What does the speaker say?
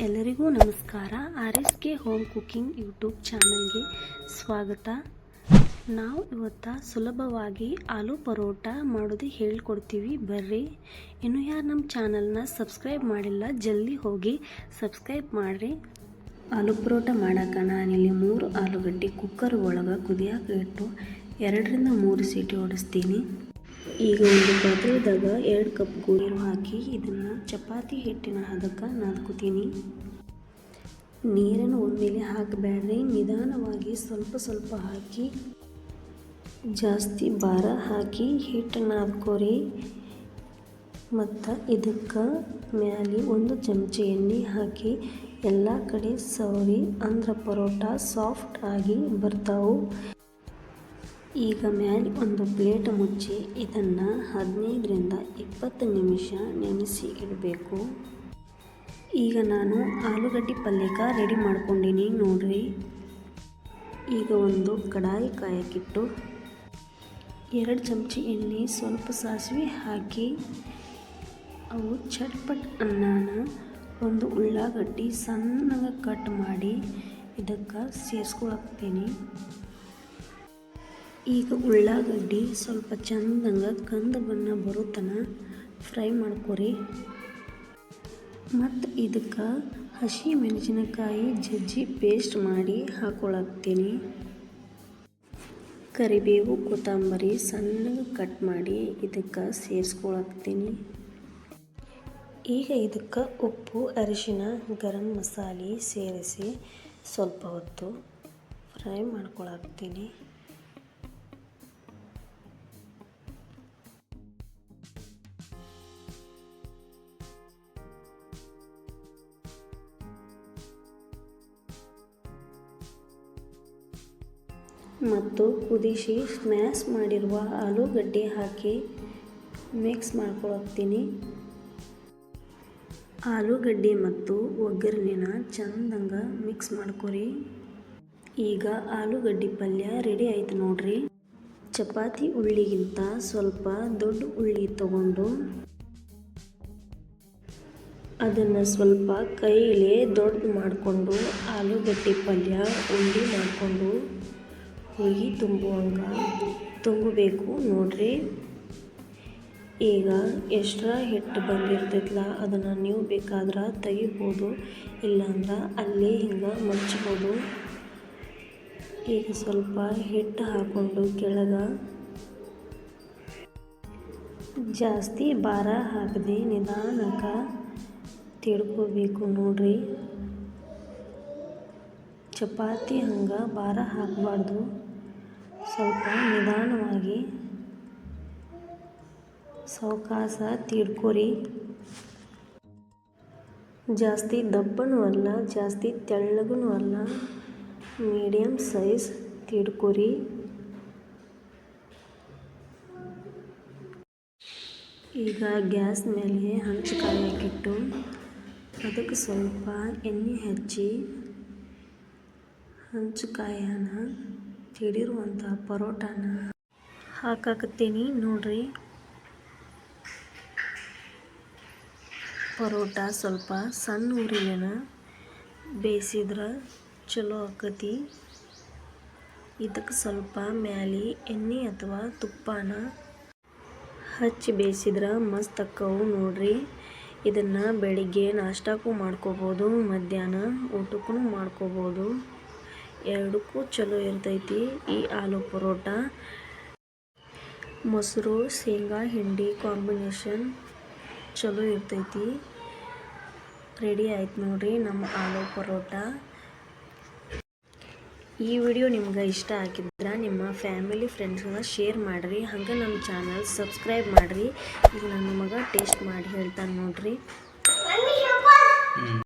ಎಲ್ಲರಿಗೂ ನಮಸ್ಕಾರ. RSK home cooking YouTube ಚಾನಲ್ಗೆ ಸ್ವಾಗತ. ನಾವು ಇವತ್ತು ಸುಲಭವಾಗಿ ಆಲೂ ಪರೋಟ ಮಾಡೋದು ಹೇಳ್ಕೊಡ್ತೀವಿ. ಬರ್ರಿ. ಇನ್ನು ಯಾರು ನಮ್ಮ ಚಾನಲ್ನ ಸಬ್ಸ್ಕ್ರೈಬ್ ಮಾಡಿಲ್ಲ ಜಲ್ದಿ ಹೋಗಿ ಸಬ್ಸ್ಕ್ರೈಬ್ ಮಾಡಿರಿ. ಆಲೂ ಪರೋಟ ಮಾಡೋಕೆ ನಾನಿಲ್ಲಿ 3 ಆಲೂಗಡ್ಡೆ ಕುಕ್ಕರ್ ಒಳಗೆ ಕುದಿಯೋಕೆ ಇಟ್ಟು 2ರಿಂದ 3 ಸೀಟಿ ಹೊಡಿಸ್ತೀನಿ. ಈಗ ಒಂದು ಪಾತ್ರೆದಾಗ 2 ಕಪ್ ನೀರು ಹಾಕಿ ಇದನ್ನು ಚಪಾತಿ ಹಿಟ್ಟಿನ ಹದಕ್ಕೆ ನಾದ್ಕೋತೀನಿ. ನೀರನ್ನು ಒಮ್ಮೆಲೆ ಹಾಕಬೇಡ್ರಿ, ನಿಧಾನವಾಗಿ ಸ್ವಲ್ಪ ಹಾಕಿ ಜಾಸ್ತಿ ಭಾರ ಹಾಕಿ ಹಿಟ್ಟು ನಾದ್ಕೋರಿ. ಮತ್ತು ಇದಕ್ಕೆ ಮ್ಯಾಲೆ 1 ಚಮಚ ಎಣ್ಣೆ ಹಾಕಿ ಎಲ್ಲ ಕಡೆ ಸವರಿ, ಅಂದ್ರೆ ಪರೋಟ ಸಾಫ್ಟ್ ಆಗಿ ಬರ್ತಾವು. ಈಗ ಮ್ಯಾಲೆ ಒಂದು ಪ್ಲೇಟ್ ಮುಚ್ಚಿ ಇದನ್ನು 15ರಿಂದ 20 ನಿಮಿಷ ನೆನೆಸಿ ಇಡಬೇಕು. ಈಗ ನಾನು ಆಲೂಗಡ್ಡೆ ಪಲ್ಯಕ್ಕೆ ರೆಡಿ ಮಾಡ್ಕೊಂಡಿನಿ ನೋಡ್ರಿ. ಈಗ ಒಂದು ಕಡಾಯಿ ಕಾಯಕ್ಕಿಟ್ಟು 2 ಚಮಚ ಎಣ್ಣೆ, ಸ್ವಲ್ಪ ಸಾಸಿವೆ ಹಾಕಿ ಅವು ಚಟ್ಪಟ್ ಅನ್ನನ ಒಂದು ಉಳ್ಳಾಗಡ್ಡಿ ಸಣ್ಣಗೆ ಕಟ್ ಮಾಡಿ ಇದಕ್ಕೆ ಸೇರಿಸ್ಕೊಳಕ್ತೀನಿ. ಈಗ ಉಳ್ಳಾಗಡ್ಡಿ ಸ್ವಲ್ಪ ಚಂದಂಗೆ ಕಂದು ಬಣ್ಣ ಬರೋ ತನಕ ಫ್ರೈ ಮಾಡ್ಕೊರಿ. ಮತ್ತು ಇದಕ್ಕೆ ಹಸಿ ಮೆಣಸಿನಕಾಯಿ ಜಜ್ಜಿ ಪೇಸ್ಟ್ ಮಾಡಿ ಹಾಕೊಳಕ್ತೀನಿ. ಕರಿಬೇವು ಕೊತ್ತಂಬರಿ ಸಣ್ಣಗೆ ಕಟ್ ಮಾಡಿ ಇದಕ್ಕೆ ಸೇರಿಸ್ಕೊಳಕ್ತೀನಿ. ಈಗ ಇದಕ್ಕೆ ಉಪ್ಪು, ಅರಿಶಿನ, ಗರಂ ಮಸಾಲೆ ಸೇರಿಸಿ ಸ್ವಲ್ಪ ಹೊತ್ತು ಫ್ರೈ ಮಾಡ್ಕೊಳಕ್ತೀನಿ. ಮತ್ತು ಕುದಿಸಿ ಸ್ಮ್ಯಾಶ್ ಮಾಡಿರುವ ಆಲೂಗಡ್ಡೆ ಹಾಕಿ ಮಿಕ್ಸ್ ಮಾಡ್ಕೊಳಕ್ತೀನಿ. ಆಲೂಗಡ್ಡೆ ಮತ್ತು ಒಗ್ಗರಣೆನ ಚಂದಂಗೆ ಮಿಕ್ಸ್ ಮಾಡ್ಕೊರಿ. ಈಗ ಆಲೂಗಡ್ಡೆ ಪಲ್ಯ ರೆಡಿ ಆಯ್ತು ನೋಡ್ರಿ. ಚಪಾತಿ ಉಳ್ಳಿಗಿಂತ ಸ್ವಲ್ಪ ದೊಡ್ಡ ಉಳ್ಳಿ ತಗೊಂಡು ಅದನ್ನು ಸ್ವಲ್ಪ ಕೈಲೇ ದೊಡ್ಡದು ಮಾಡಿಕೊಂಡು ಆಲೂಗಡ್ಡೆ ಪಲ್ಯ ಉಂಡೆ ಮಾಡಿಕೊಂಡು ಹುಳಿ ತುಂಬುವಂಗೆ ತುಂಬಬೇಕು ನೋಡ್ರಿ. ಈಗ ಎಕ್ಸ್ಟ್ರಾ ಹಿಟ್ಟು ಬಂದಿರ್ತೈತಲ್ಲ ಅದನ್ನು ನೀವು ಬೇಕಾದ್ರೆ ತೆಗಿಬೋದು, ಇಲ್ಲಾಂದ್ರೆ ಅಲ್ಲೇ ಹಿಂಗೆ ಮಡ್ಚ್ಬೋದು. ಈಗ ಸ್ವಲ್ಪ ಹಿಟ್ಟು ಹಾಕ್ಕೊಂಡು ಕೆಳಗೆ ಜಾಸ್ತಿ ಭಾರ ಹಾಕದೆ ನಿಧಾನಕ್ಕೆ ತಿಡ್ಕೋಬೇಕು ನೋಡ್ರಿ. ಚಪಾತಿ ಹಂಗೆ ಭಾರ ಹಾಕಬಾರ್ದು, ಸ್ವಲ್ಪ ನಿಧಾನವಾಗಿ ಸಾವಕಾಶ ತಿಡ್ಕೊರಿ. ಜಾಸ್ತಿ ದಪ್ಪನೂ ಅಲ್ಲ, ಜಾಸ್ತಿ ತೆಳ್ಳಗೂ ಅಲ್ಲ, ಮೀಡಿಯಮ್ ಸೈಜ್ ತಿಡ್ಕೊರಿ. ಈಗ ಗ್ಯಾಸ್ ಮೇಲೆ ಹಂಚು ಕಾಯಕ್ಕಿಟ್ಟು ಅದಕ್ಕೆ ಸ್ವಲ್ಪ ಎಣ್ಣೆ ಹಚ್ಚಿ ಹಂಚುಕಾಯನ ತಿಡಿರುವಂಥ ಪರೋಟಾನ ಹಾಕಾಕತ್ತೀನಿ ನೋಡ್ರಿ. ಪರೋಟ ಸ್ವಲ್ಪ ಸಣ್ಣ ಉರಿನ ಬೇಯಿಸಿದ್ರೆ ಚಲೋ ಆಕತಿ. ಇದಕ್ಕೆ ಸ್ವಲ್ಪ ಮ್ಯಾಲೆ ಎಣ್ಣೆ ಅಥವಾ ತುಪ್ಪನ ಹಚ್ಚಿ ಬೇಯಿಸಿದ್ರೆ ಮಸ್ತ್ ಅಕ್ಕವು ನೋಡ್ರಿ. ಇದನ್ನು ಬೆಳಿಗ್ಗೆ ನಾಷ್ಟಕ್ಕೂ ಮಾಡ್ಕೋಬೋದು, ಮಧ್ಯಾಹ್ನ ಊಟಕ್ಕೂ ಮಾಡ್ಕೋಬೋದು, ಎರಡಕ್ಕೂ ಚಲೋ ಇರ್ತೈತಿ. ಈ ಆಲೂ ಪರೋಟ ಮೊಸರು ಶೇಂಗಾ ಹಿಂಡಿ ಕಾಂಬಿನೇಷನ್ ಚಲೋ ಇರ್ತೈತಿ. ರೆಡಿ ಆಯ್ತು ನೋಡ್ರಿ ನಮ್ಮ ಆಲೂ ಪರೋಟ. ಈ ವಿಡಿಯೋ ನಿಮ್ಗೆ ಇಷ್ಟ ಆಗಿದ್ರೆ ನಿಮ್ಮ ಫ್ಯಾಮಿಲಿ ಫ್ರೆಂಡ್ಸ್ಗೆ ಶೇರ್ ಮಾಡಿರಿ. ಹಂಗೆ ನಮ್ಮ ಚಾನಲ್ ಸಬ್ಸ್ಕ್ರೈಬ್ ಮಾಡಿರಿ. ಈಗ ನನ್ನ ಮಗ ಟೇಸ್ಟ್ ಮಾಡಿ ಹೇಳ್ತಾನೆ ನೋಡ್ರಿ.